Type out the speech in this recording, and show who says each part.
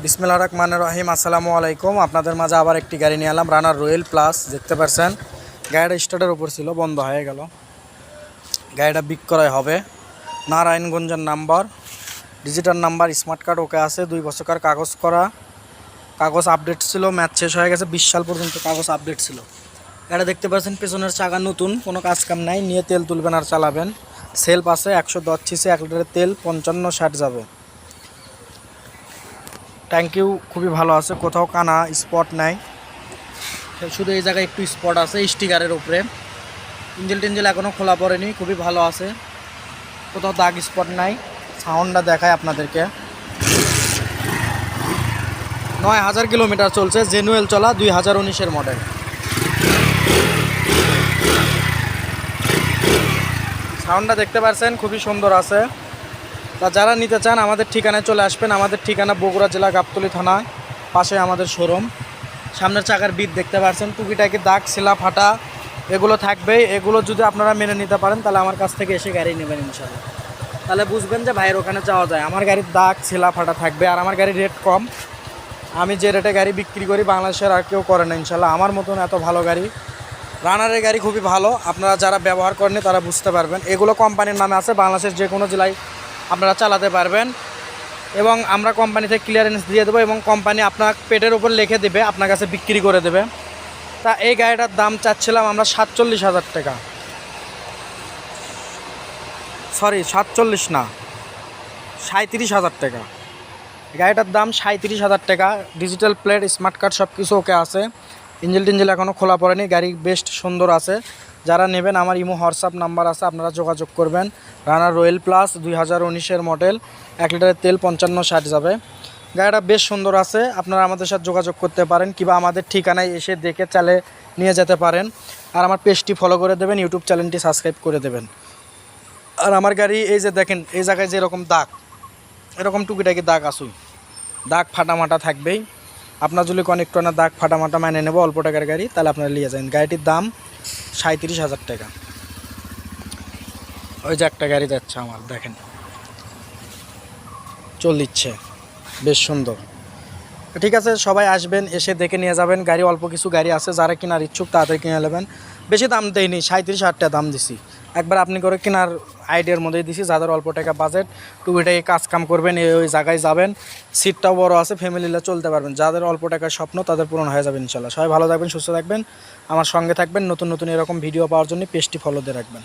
Speaker 1: বিসমিল্লাহির রহমানির রহিম। আসসালামু আলাইকুম। আপনাদের মাঝে আবার একটি গাড়ি নিয়ে এলাম, রানার রয়্যাল প্লাস। দেখতে পাচ্ছেন গাড়িটা স্টার্টের উপর ছিল, বন্ধ হয়ে গেল। গাড়িটা বিক্রয় হবে। নারায়ণগঞ্জের number, digital number, smart card okay আছে। 2 বছরকার কাগজ করা, কাগজ আপডেট ছিল, ম্যাচ শেষ হয়ে গেছে। 20 সাল পর্যন্ত কাগজ আপডেট ছিল। গাড়িটা দেখতে পাচ্ছেন পেছনের চাকা নতুন, কোনো কাজ কাম নাই। নিয়ে তেল তুলবেন আর চালাবেন। সেলফ আছে, 110 সিসি, 1 লিটারের তেল, 55-60 যাবে। ট্যাঙ্কিও খুবই ভালো আছে, কোথাও কানা স্পট নাই। শুধু এই জায়গায় একটু স্পট আছে স্টিকারের উপরে। ইঞ্জিল টিঞ্জিল এখনও খোলা পড়েনি, খুবই ভালো আছে, কোথাও দাগ স্পট নাই। সাউন্ডটা দেখায় আপনাদেরকে। 9000 কিলোমিটার চলছে, জেনুয়েল চলা, 2019-এর মডেল। সাউন্ডটা দেখতে পাচ্ছেন খুবই সুন্দর আছে। তা যারা নিতে চান আমাদের ঠিকানায় চলে আসবেন। আমাদের ঠিকানা বগুড়া জেলা গাবতলী থানা, পাশে আমাদের শোরুম। সামনের চাকার বিট দেখতে পাচ্ছেন, টুকিটাকি দাগ ছিলা ফাটা এগুলো থাকবেই। এগুলো যদি আপনারা মেনে নিতে পারেন তাহলে আমার কাছ থেকে এসে গাড়ি নেবেন ইনশাল্লাহ। তাহলে বুঝবেন যে ভাইয়ের ওখানে যাওয়া যায়। আমার গাড়ির দাগ ছিলা ফাটা থাকবে, আর আমার গাড়ির রেট কম। আমি যে রেটে গাড়ি বিক্রি করি বাংলাদেশের আর কেউ করে না ইনশাল্লাহ। আমার মতন এত ভালো গাড়ি, রানারের গাড়ি খুবই ভালো। আপনারা যারা ব্যবহার করেনি তারা বুঝতে পারবেন। এগুলো কোম্পানির নামে আছে, বাংলাদেশের যে কোনো জেলায় আপনারা চালাতে পারবেন। এবং আমরা কোম্পানি থেকে ক্লিয়ারেন্স দিয়ে দেবো, এবং কোম্পানি আপনার পেটের উপর লিখে দেবে, আপনার কাছে বিক্রি করে দেবে। তা এই গাড়িটার দাম চাচ্ছিলাম আমরা 47,000 টাকা। সরি, 47 না, 37,000 টাকা। গাড়িটার দাম 37,000 টাকা। ডিজিটাল প্লেট, স্মার্ট কার্ড সব কিছু ওকে আছে। ইঞ্জিল টিঞ্জিল এখনও খোলা পড়েনি। গাড়ি বেস্ট সুন্দর আছে। যারা নেবেন আমার ইমো হোয়াটসঅ্যাপ নাম্বার আছে, আপনারা যোগাযোগ করবেন। রানার রয়্যাল প্লাস, 2019-এর মডেল, 1 লিটারের তেল, 55-60 যাবে। গাড়িটা বেশ সুন্দর আছে। আপনারা আমাদের সাথে যোগাযোগ করতে পারেন, কিংবা আমাদের ঠিকানায় এসে দেখে চালে নিয়ে যেতে পারেন। আর আমার পেজটি ফলো করে দেবেন, ইউটিউব চ্যানেলটি সাবস্ক্রাইব করে দেবেন। আর আমার গাড়ি এই যে দেখেন, এই জায়গায় যে এরকম দাগ, এরকম টুকিটাকি দাগ আসুই, দাগ ফাটামাটা থাকবেই। আপনার যদি একটু না দাগ ফাটামাটা মানে নেব, অল্প টাকার গাড়ি, তাহলে আপনারা নিয়ে যান। গাড়িটির দাম 37,000 টাকা। ওই যে একটা গাড়ি যাচ্ছে আমার, দেখেন চল দিচ্ছে, বেশ সুন্দর। ঠিক আছে, সবাই আসবেন, এসে দেখে নিয়ে যাবেন। গাড়ি অল্প কিছু গাড়ি আছে, যারা কেনার ইচ্ছুক তাড়াতাড়ি কিনে নেবেন। বেশি দাম দেয়নি, 37,000 টাকা দাম দিছি। একবার আপনি করে কেনার আইডিয়ার মধ্যেই দিছি। যাদের অল্প টাকা বাজেট, টুকিটাকি কাজ কাম করবেন, ওই জায়গায় যাবেন, সিটটাও বড় আছে, ফ্যামিলিরা চলতে পারবেন। যাদের অল্প টাকার স্বপ্ন তাদের পূরণ হয়ে যাবে ইনশাল্লাহ। সবাই ভালো থাকবেন, সুস্থ থাকবেন, আমার সঙ্গে থাকবেন। নতুন নতুন এরকম ভিডিও পাওয়ার জন্য পেজটি ফলো দিয়ে রাখবেন।